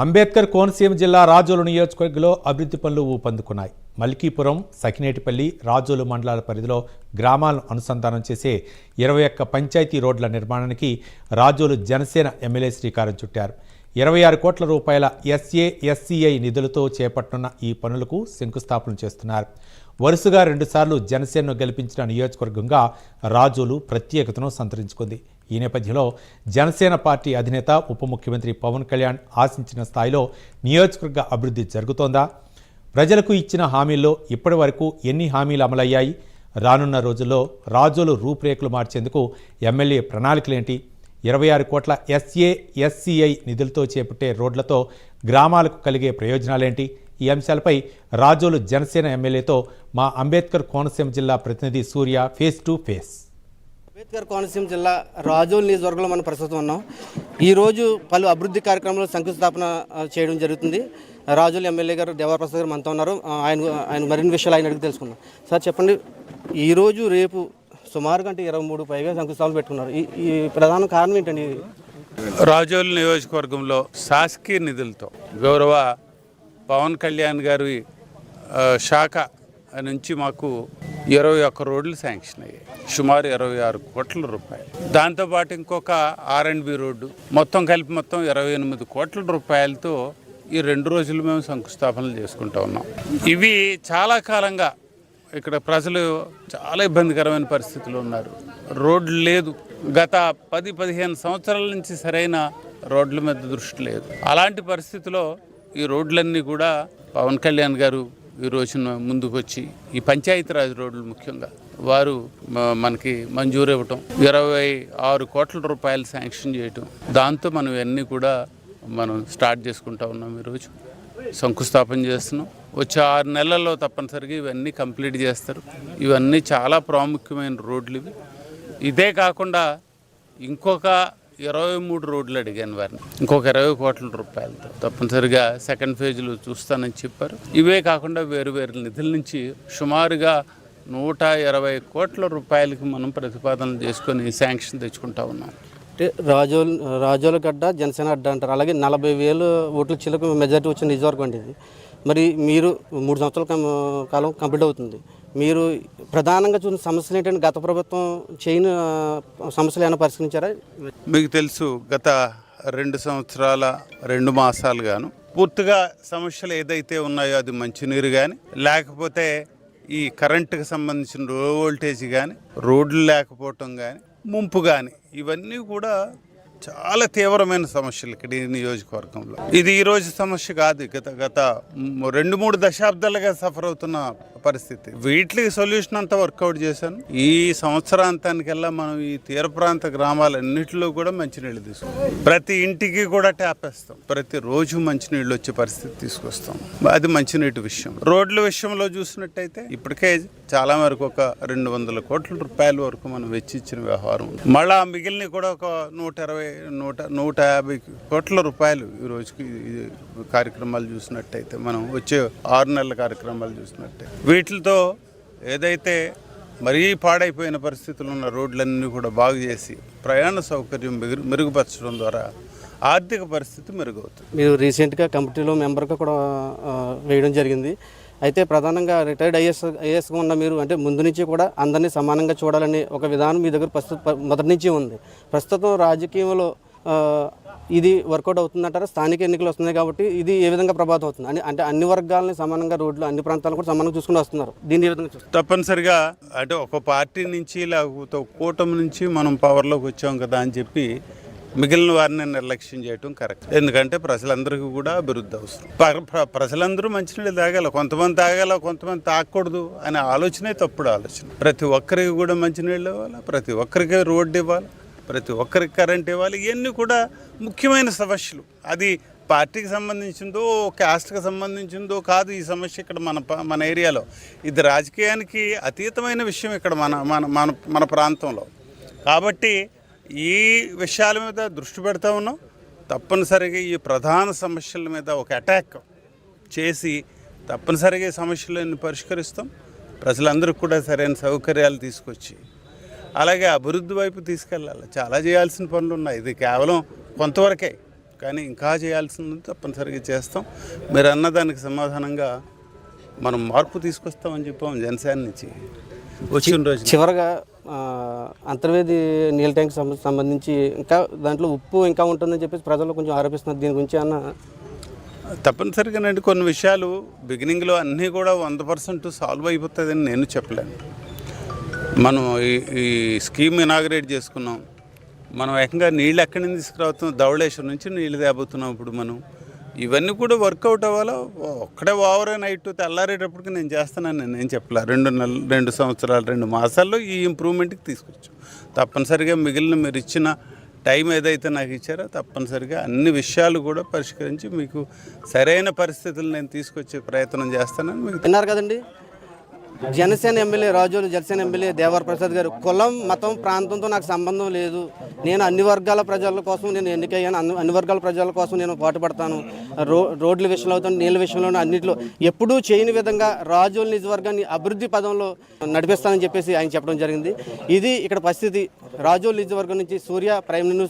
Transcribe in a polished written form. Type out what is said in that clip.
అంబేద్కర్ కోనసీమ జిల్లా రాజోలు నియోజకవర్గంలో అభివృద్ధి పనులు ఊపందుకున్నాయి. మల్కీపురం, సకినేటిపల్లి, రాజోలు మండలాల పరిధిలో గ్రామాలను అనుసంధానం చేసే 21 పంచాయతీ రోడ్ల నిర్మాణానికి రాజోలు జనసేన ఎమ్మెల్యే శ్రీకారం చుట్టారు. 26 కోట్ల రూపాయల SASCI నిధులతో చేపట్టనున్న ఈ పనులకు శంకుస్థాపన చేస్తున్నారు. వరుసగా 2 సార్లు జనసేనను గెలిపించిన నియోజకవర్గంగా రాజోలు ప్రత్యేకతను సంతరించుకుంది. ఈ నేపథ్యంలో జనసేన పార్టీ అధినేత ఉప ముఖ్యమంత్రి పవన్ కళ్యాణ్ ఆశించిన స్థాయిలో నియోజకవర్గ అభివృద్ధి జరుగుతోందా? ప్రజలకు ఇచ్చిన హామీల్లో ఇప్పటి వరకు ఎన్ని హామీలు అమలయ్యాయి? రానున్న రోజుల్లో రాజోలు రూపురేఖలు మార్చేందుకు ఎమ్మెల్యే ప్రణాళికలేంటి? 26 కోట్ల SASCI నిధులతో చేపట్టే రోడ్లతో గ్రామాలకు కలిగే ప్రయోజనాలేంటి? ఈ అంశాలపై రాజోలు జనసేన ఎమ్మెల్యేతో మా అంబేద్కర్ కోనసీమ జిల్లా ప్రతినిధి Surya face to face. Ambedkar Konaseema జిల్లా రాజోలు నియోజకవర్గంలో మనం ప్రస్తుతం ఉన్నాం. ఈరోజు పలు అభివృద్ధి కార్యక్రమాలు శంకుస్థాపన చేయడం జరుగుతుంది. రాజోలు ఎమ్మెల్యే గారు దేవరప్రసాద్ గారు మనతో ఉన్నారు. ఆయన మరిన్ని విషయాలు ఆయన అడిగి తెలుసుకుందాం. సార్ చెప్పండి, ఈరోజు రేపు సుమారుగా 23 పైగా శంకుస్థాపన పెట్టుకున్నారు. ఈ ప్రధాన కారణం ఏంటండి? రాజోలు నియోజకవర్గంలో శాసకీయ నిధులతో గౌరవ పవన్ కళ్యాణ్ గారి శాఖ నుంచి మాకు 21 రోడ్లు శాంక్షన్ అయ్యాయి, సుమారు 26 కోట్ల రూపాయలు. దాంతోపాటు ఇంకొక R&B రోడ్డు మొత్తం కలిపి 28 కోట్ల రూపాయలతో ఈ 2 రోజులు మేము శంకుస్థాపనలు చేసుకుంటూ ఉన్నాం. ఇవి చాలా కాలంగా ఇక్కడ ప్రజలు చాలా ఇబ్బందికరమైన పరిస్థితులు ఉన్నారు. రోడ్లు లేదు, గత 10-15 సంవత్సరాల నుంచి సరైన రోడ్ల మీద దృష్టి లేదు. అలాంటి పరిస్థితిలో ఈ రోడ్లన్నీ కూడా పవన్ కళ్యాణ్ గారు ఈ రోజున ముందుకు వచ్చి ఈ పంచాయతీరాజ్ రోడ్లు ముఖ్యంగా వారు మనకి మంజూరు ఇవ్వటం, 26 కోట్ల రూపాయలు శాంక్షన్ చేయటం, దాంతో మనం ఇవన్నీ కూడా మనం స్టార్ట్ చేసుకుంటా ఉన్నాం. ఈరోజు శంకుస్థాపన చేస్తున్నాం. వచ్చే 6 నెలల్లో తప్పనిసరిగా ఇవన్నీ కంప్లీట్ చేస్తారు. ఇవన్నీ చాలా ప్రాముఖ్యమైన రోడ్లు ఇవి. ఇదే కాకుండా ఇంకొక 23 రోడ్లు అడిగాను వారిని, ఇంకొక 20 కోట్ల రూపాయలతో తప్పనిసరిగా సెకండ్ ఫేజ్లో చూస్తానని చెప్పారు. ఇవే కాకుండా వేరు నిధుల నుంచి సుమారుగా 120 కోట్ల రూపాయలకి మనం ప్రతిపాదనలు చేసుకొని శాంక్షన్ తెచ్చుకుంటా ఉన్నాం. రాజోలు గడ్డ జనసేన అడ్డ అంటారు. అలాగే 40,000 ఓట్ల చిలకు మెజారిటీ వచ్చిన నియోజకవర్గం అండి ఇది. మరి మీరు 3 సంవత్సరాల కాలం కంప్లీట్ అవుతుంది. మీరు ప్రధానంగా చూసిన సమస్యలు ఏంటంటే గత ప్రభుత్వం చేయని సమస్యలు ఏమైనా పరిశీలించారా? మీకు తెలుసు, గత 2 సంవత్సరాల 2 మాసాలుగాను పూర్తిగా సమస్యలు ఏదైతే ఉన్నాయో అది మంచినీరు కానీ, లేకపోతే ఈ కరెంటుకు సంబంధించిన లో వోల్టేజ్ కానీ, రోడ్లు లేకపోవటం కానీ, ముంపు కానీ, ఇవన్నీ కూడా చాలా తీవ్రమైన సమస్యలు ఇక్కడ ఈ నియోజకవర్గంలో. ఇది ఈరోజు సమస్య కాదు, గత 2-3 దశాబ్దాలుగా సఫర్ అవుతున్న పరిస్థితి. వీటికి సొల్యూషన్ అంతా వర్కౌట్ చేశాను. ఈ సంవత్సరాంతానికల్లా మనం ఈ తీర ప్రాంత గ్రామాలన్నింటిలో కూడా మంచినీళ్ళు తీసుకుంటాం. ప్రతి ఇంటికి కూడా ట్యాప్ వేస్తాం. ప్రతిరోజు మంచినీళ్ళు వచ్చే పరిస్థితి తీసుకొస్తాం. అది మంచినీటి విషయం. రోడ్ల విషయంలో చూసినట్టయితే ఇప్పటికే చాలా వరకు ఒక 200 కోట్ల రూపాయల వరకు మనం వెచ్చించిన వ్యవహారం. మళ్ళా మిగిలిన కూడా ఒక 150 కోట్ల రూపాయలు ఈ రోజుకి కార్యక్రమాలు చూసినట్టయితే, మనం వచ్చే 6 నెలల కార్యక్రమాలు చూసినట్టయితే, వీటితో ఏదైతే మరీ పాడైపోయిన పరిస్థితులు ఉన్న రోడ్లన్నీ కూడా బాగు చేసి ప్రయాణ సౌకర్యం మెరుగుపరచడం ద్వారా ఆర్థిక పరిస్థితి మెరుగవుతుంది. మీరు రీసెంట్గా కమిటీలో మెంబర్గా కూడా వేయడం జరిగింది. అయితే ప్రధానంగా రిటైర్డ్ ఐఏఎస్గా ఉన్న మీరు, అంటే ముందు నుంచి కూడా అందరినీ సమానంగా చూడాలని ఒక విధానం మీ దగ్గర మొదటి నుంచి ఉంది. ప్రస్తుతం రాజకీయంలో ఇది వర్కౌట్ అవుతుందంటారా? స్థానిక ఎన్నికలు వస్తున్నాయి కాబట్టి ఇది ఏ విధంగా ప్రభావితం అవుతుంది? అంటే అన్ని వర్గాలని సమానంగా రోడ్లు అన్ని ప్రాంతాలు కూడా సమానంగా చూసుకుని వస్తున్నారు. దీన్ని ఏ విధంగా చూస్తారు? తప్పనిసరిగా అంటే ఒక పార్టీ నుంచి లేకపోతే కూటమి నుంచి మనం పవర్లోకి వచ్చాం కదా అని చెప్పి మిగిలిన వారిని నిర్లక్ష్యం చేయటం కరెక్ట్. ఎందుకంటే ప్రజలందరికీ కూడా అభివృద్ధి అవసరం. ప్రజలందరూ మంచినీళ్ళు తాగాలి, కొంతమంది తాగాల, కొంతమంది తాగకూడదు అనే ఆలోచనే తప్పుడు ఆలోచన. ప్రతి ఒక్కరికి కూడా మంచినీళ్ళు ఇవ్వాలి, ప్రతి ఒక్కరికి రోడ్డు ఇవ్వాలి, ప్రతి ఒక్కరికి కరెంట్ ఇవ్వాలి. ఇవన్నీ కూడా ముఖ్యమైన సమస్యలు. అది పార్టీకి సంబంధించిందో క్యాస్ట్కి సంబంధించిందో కాదు. ఈ సమస్య ఇక్కడ మన ఏరియాలో ఇది రాజకీయానికి అతీతమైన విషయం ఇక్కడ మన ప్రాంతంలో. కాబట్టి ఈ విషయాల మీద దృష్టి పెడతా ఉన్నాం. తప్పనిసరిగా ఈ ప్రధాన సమస్యల మీద ఒక అటాక్ చేసి తప్పనిసరిగా ఈ సమస్యలను పరిష్కరిస్తాం. ప్రజలందరికీ కూడా సరైన సౌకర్యాలు తీసుకొచ్చి అలాగే అభివృద్ధి వైపు తీసుకెళ్ళాలి. చాలా చేయాల్సిన పనులు ఉన్నాయి. ఇది కేవలం కొంతవరకే. కానీ ఇంకా చేయాల్సింది తప్పనిసరిగా చేస్తాం. మీరు అన్నదానికి సమాధానంగా మనం మార్పు తీసుకొస్తామని చెప్పాం జనసేన నుంచి వచ్చిన రోజు. చివరగా అంతర్వేది నీళ్ళ ట్యాంక్ సంబంధించి ఇంకా దాంట్లో ఉప్పు ఇంకా ఉంటుందని చెప్పేసి ప్రజలు కొంచెం ఆరోపిస్తున్నారు. దీని గురించి అన్న తప్పనిసరిగానండి కొన్ని విషయాలు బిగినింగ్లో అన్నీ కూడా 100% సాల్వ్ అయిపోతుందని నేను చెప్పలేను. మనం ఈ స్కీమ్ ఇనాగరేట్ చేసుకున్నాం. మనం ఏకంగా నీళ్ళు ఎక్కడి నుంచి తీసుకురావుతున్నాం, ధవళేశ్వరం నుంచి నీళ్ళు తేబోతున్నాం. ఇప్పుడు మనం ఇవన్నీ కూడా వర్కౌట్ అవ్వాలా. ఒక్కడే ఓవర్ నైట్ తెల్లారేటప్పటికి నేను చేస్తానని నేను చెప్పలే. 2 సంవత్సరాలు 2 మాసాల్లో ఈ ఇంప్రూవ్మెంట్కి తీసుకొచ్చాం. తప్పనిసరిగా మిగిలిన మీరు ఇచ్చిన టైం ఏదైతే నాకు ఇచ్చారో తప్పనిసరిగా అన్ని విషయాలు కూడా పరిష్కరించి మీకు సరైన పరిస్థితులు నేను తీసుకొచ్చే ప్రయత్నం చేస్తానని మీకు విన్నారు కదండి. జనసేన ఎమ్మెల్యే రాజోలు, జనసేన ఎమ్మెల్యే దేవర ప్రసాద్ గారు కులం, మతం, ప్రాంతంతో నాకు సంబంధం లేదు, నేను అన్ని వర్గాల ప్రజల కోసం నేను ఎన్నికయ్యాను, అన్ని వర్గాల ప్రజల కోసం నేను పాటుపడతాను, రోడ్ల విషయంలో అవుతాను, నీళ్ళ విషయంలో అన్నింటిలో ఎప్పుడూ చేయని విధంగా రాజోలు నియోజకవర్గాన్ని అభివృద్ధి పదంలో నడిపిస్తానని చెప్పేసి ఆయన చెప్పడం జరిగింది. ఇది ఇక్కడ పరిస్థితి. రాజోలు నియోజకవర్గం నుంచి సూర్య, ప్రైమ్ న్యూస్.